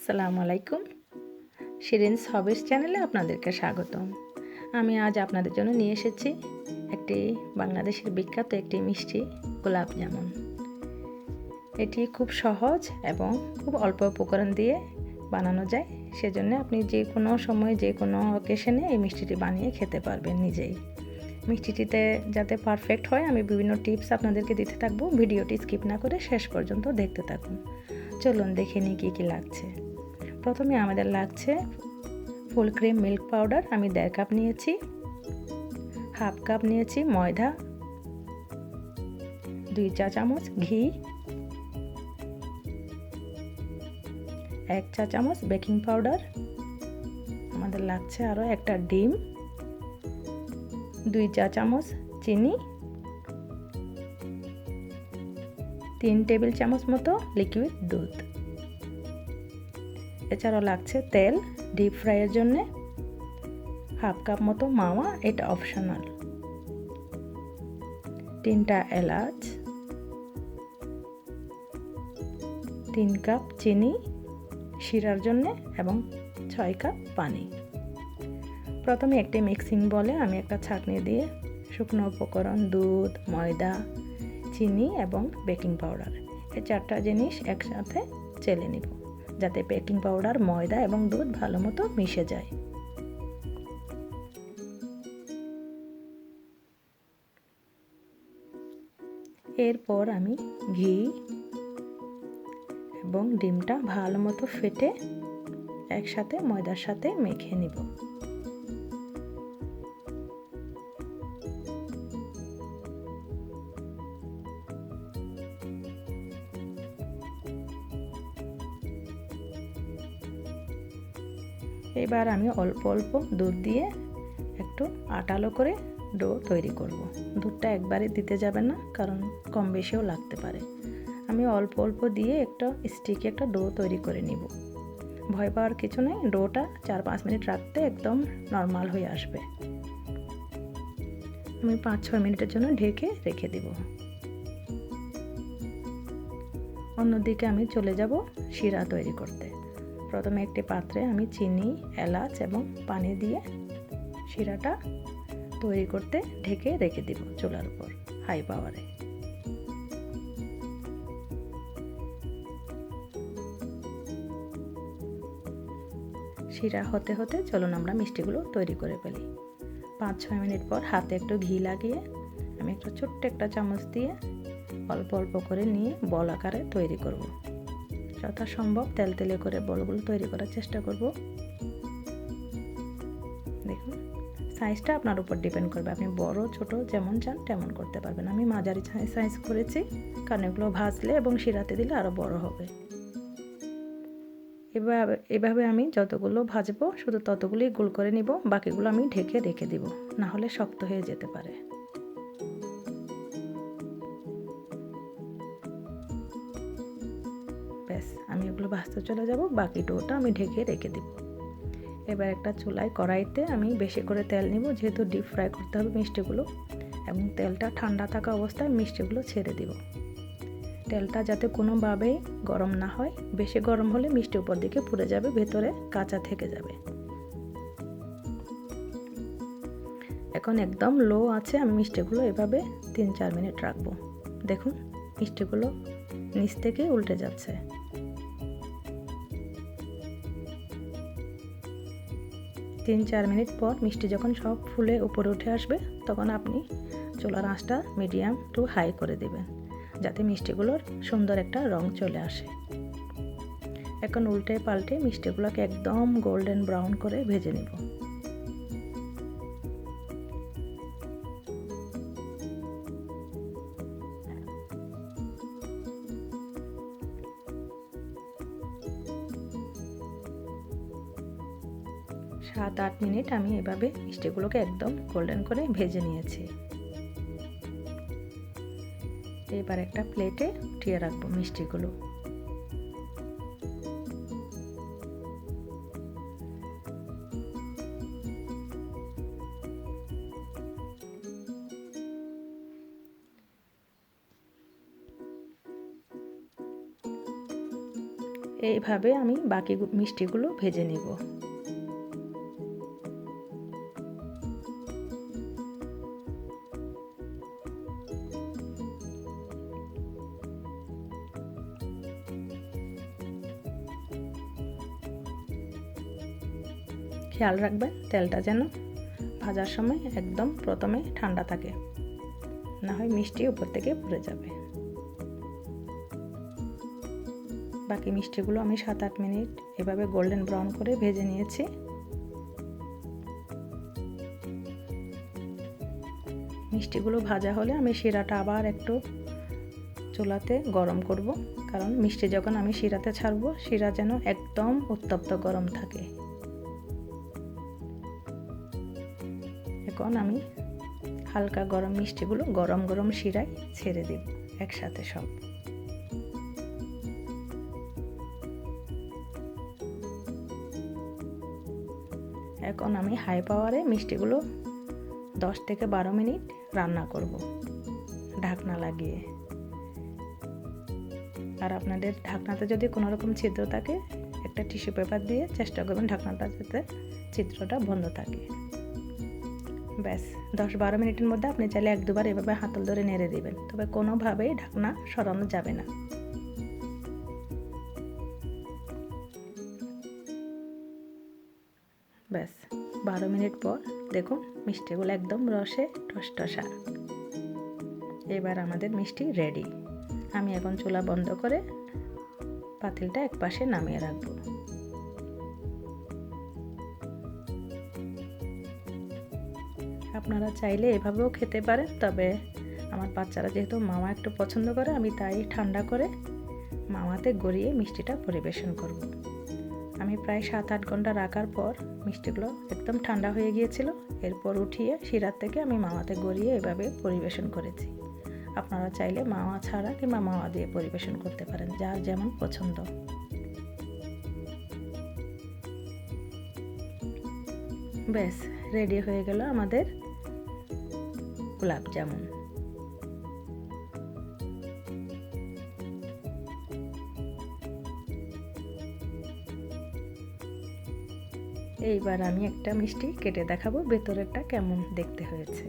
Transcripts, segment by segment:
আসসালামু আলাইকুম। শিরিনস হবিস চ্যানেলে আপনাদেরকে স্বাগতম। আমি আজ আপনাদের জন্য নিয়ে এসেছি একটি বাংলাদেশের বিখ্যাত একটি মিষ্টি গোলাপ জামুন। এটি খুব সহজ এবং খুব অল্প উপকরণ দিয়ে বানানো যায়, সেজন্য আপনি যে কোনো সময় যে কোনো অকেশনে এই মিষ্টিটি বানিয়ে খেতে পারবেন নিজেই। মিষ্টিটিতে যাতে পারফেক্ট হয় আমি বিভিন্ন টিপস আপনাদেরকে দিতে থাকবো। ভিডিওটি স্কিপ না করে শেষ পর্যন্ত দেখতে থাকুন। চলুন দেখে নিই কী কী লাগছে। প্রথমে আমাদের লাগছে ফুল ক্রিম মিল্ক পাউডার, আমি 1.5 কাপ নিয়েছি। হাফ কাপ নিয়েছি ময়দা, 2 চা চামচ ঘি, 1 চা চামচ বেকিং পাউডার, আমাদের লাগছে আরও একটা ডিম, 2 চা চামচ চিনি, 3 টেবিল চামচ মতো লিকুইড দুধ। এছাড়াও লাগছে তেল ডিপ ফ্রাইয়ের জন্য, হাফ কাপ মতো মাওয়া, এটা অপশনাল, 3টা এলাচ, 3 কাপ চিনি শিরার জন্য এবং 6 কাপ পানি। প্রথমে একটি মিক্সিং বলে আমি একটা ছাঁকনি দিয়ে শুকনো উপকরণ দুধ, ময়দা, চিনি এবং বেকিং পাউডার এই 4টা জিনিস একসাথে চেলে নিব, যাতে বেকিং পাউডার, ময়দা এবং দুধ ভালো মতো মিশে যায়। এরপর আমি ঘি এবং ডিমটা ভালো মতো ফেটে একসাথে ময়দার সাথে মেখে নিব। এবার আমি অল্প অল্প দুধ দিয়ে একটু আটালো করে ডো তৈরি করব। দুধটা একবারে দিতে যাবে না, কারণ কম বেশিও লাগতে পারে। আমি অল্প অল্প দিয়ে একটা স্টিকি একটা ডো তৈরি করে নিব। ভয় পাওয়ার কিছু নেই, ডোটা 4-5 মিনিট রাখতে একদম নর্মাল হয়ে আসবে। আমি 5-6 মিনিটের জন্য ঢেকে রেখে দিব। অন্যদিকে আমি চলে যাব শিরা তৈরি করতে। প্রথমে একটি পাত্রে আমি চিনি, এলাচ এবং পানি দিয়ে শিরাটা তৈরি করতে ঢেকে রেখে দিব চুলার উপর হাই পাওয়ারে। শিরা হতে হতে চলুন আমরা মিষ্টিগুলো তৈরি করে ফেলি। 5-6 মিনিট পর হাতে একটু ঘি লাগিয়ে আমি একটু ছোট্ট একটা চামচ দিয়ে অল্প অল্প করে নিয়ে বল আকারে তৈরি করব। যথাসম্ভব তেলতেলে করে বলগুলো তৈরি করার চেষ্টা করব। দেখুন, সাইজটা আপনার উপর ডিপেন্ড করবে, আপনি বড় ছোট যেমন চান তেমন করতে পারবেন। আমি মাঝারি সাইজ করেছি, কারণ এগুলো ভাজলে এবং শিরাতে দিলে আরও বড় হবে। এভাবে আমি যতগুলো ভাজবো শুধু ততগুলোই গোল করে নিব, বাকিগুলো আমি ঢেকে রেখে দিব, না হলে শক্ত হয়ে যেতে পারে। ব্যাস, আমি এগুলো ভাজতে চলে যাব, বাকি ডোটা আমি ঢেকে রেখে দিব। এবার একটা চুলায় কড়াইতে আমি বেশি করে তেল নিব, যেহেতু ডিপ ফ্রাই করতে হবে মিষ্টিগুলো, এবং তেলটা ঠান্ডা থাকা অবস্থায় মিষ্টিগুলো ছেড়ে দিব। তেলটা যাতে কোনোভাবেই গরম না হয়, বেশি গরম হলে মিষ্টি উপর দিকে পুড়ে যাবে, ভেতরে কাঁচা থেকে যাবে। এখন একদম লো আছে আমি মিষ্টিগুলো এভাবে 3-4 মিনিট রাখবো। দেখুন, মিষ্টিগুলো নিচ থেকে উল্টে যাচ্ছে। তিন 4 মিনিট পর মিষ্টি যখন সব ফুলে উপরে উঠে আসবে, তখন আপনি চুলার আঁচটা মিডিয়াম টু হাই করে দেবেন, যাতে মিষ্টিগুলোর সুন্দর একটা রং চলে আসে। এখন উল্টে পাল্টে মিষ্টিগুলোকে একদম গোল্ডেন ব্রাউন করে ভেজে নেব। সাত 8 মিনিট আমি এভাবে মিষ্টিগুলোকে একদম গোল্ডেন করে ভেজে নিয়েছি। এবার একটা প্লেটে উঠিয়ে রাখবো মিষ্টিগুলো। এইভাবে আমি বাকি মিষ্টিগুলো ভেজে নেব। খেয়াল রাখবেন তেলটা যেন ভাজার সময় একদম প্রথমে ঠান্ডা থাকে, না হয় মিষ্টি উপর থেকে পড়ে যাবে। বাকি মিষ্টিগুলো আমি 7-8 মিনিট এভাবে গোল্ডেন ব্রাউন করে ভেজে নিয়েছি। মিষ্টিগুলো ভাজা হলে আমি শিরাটা আবার একটু চুলাতে গরম করব, কারণ মিষ্টি যখন আমি শিরাতে ছাড়বো শিরা যেন একদম উত্তপ্ত গরম থাকে। এখন আমি হালকা গরম মিষ্টিগুলো গরম গরম শিরায় ছেড়ে দেব একসাথে সব। এখন আমি হাই পাওয়ারে মিষ্টিগুলো 10 থেকে 12 মিনিট রান্না করব ঢাকনা লাগিয়ে। আর আপনাদের ঢাকনাতে যদি কোনো রকম ছিদ্র থাকে একটা টিস্যু পেপার দিয়ে চেষ্টা করবেন ঢাকনাটা যাতে ছিদ্রটা বন্ধ থাকে। ব্যাস 10-12 মিনিটের মধ্যে আপনি চাইলে 1-2 বার এভাবে হাতল ধরে নেড়ে দিবেন, তবে কোনোভাবেই ঢাকনা সরানো যাবে না। ব্যাস 12 মিনিট পর দেখুন মিষ্টিগুলো একদম রসে টসটসা। এবার আমাদের মিষ্টি রেডি। আমি এখন চুলা বন্ধ করে পাতিলটা একপাশে নামিয়ে রাখব। আপনারা চাইলে এভাবেও খেতে পারেন, তবে আমার বাচ্চারা যেহেতু মাওয়া একটু পছন্দ করে আমি তাই ঠান্ডা করে মাওয়াতে গড়িয়ে মিষ্টিটা পরিবেশন করব। আমি প্রায় 7-8 ঘন্টা রাখার পর মিষ্টিগুলো একদম ঠান্ডা হয়ে গিয়েছিল, এরপর উঠিয়ে শিরার থেকে আমি মাওয়াতে গড়িয়ে এভাবে পরিবেশন করেছি। আপনারা চাইলে মাওয়া ছাড়া কিংবা মাওয়া দিয়ে পরিবেশন করতে পারেন, যার যেমন পছন্দ। ব্যাস রেডি হয়ে গেল আমাদের গোলাপ জামুন। এইবার আমি একটা মিষ্টি কেটে দেখাবো ভেতরেরটা কেমন দেখতে হয়েছে।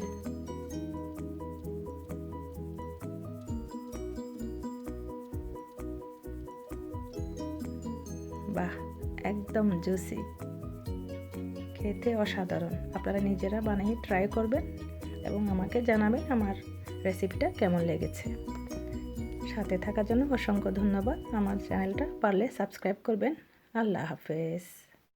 বাহ, একদম জুসি, খেতে অসাধারণ। আপনারা নিজেরা বানিয়ে ট্রাই করবেন এবং আমাকে জানাবেন আমার রেসিপিটা কেমন লেগেছে। সাথে থাকার জন্য অসংখ্য ধন্যবাদ। আমার চ্যানেলটা পারলে সাবস্ক্রাইব করবেন। আল্লাহ হাফেজ।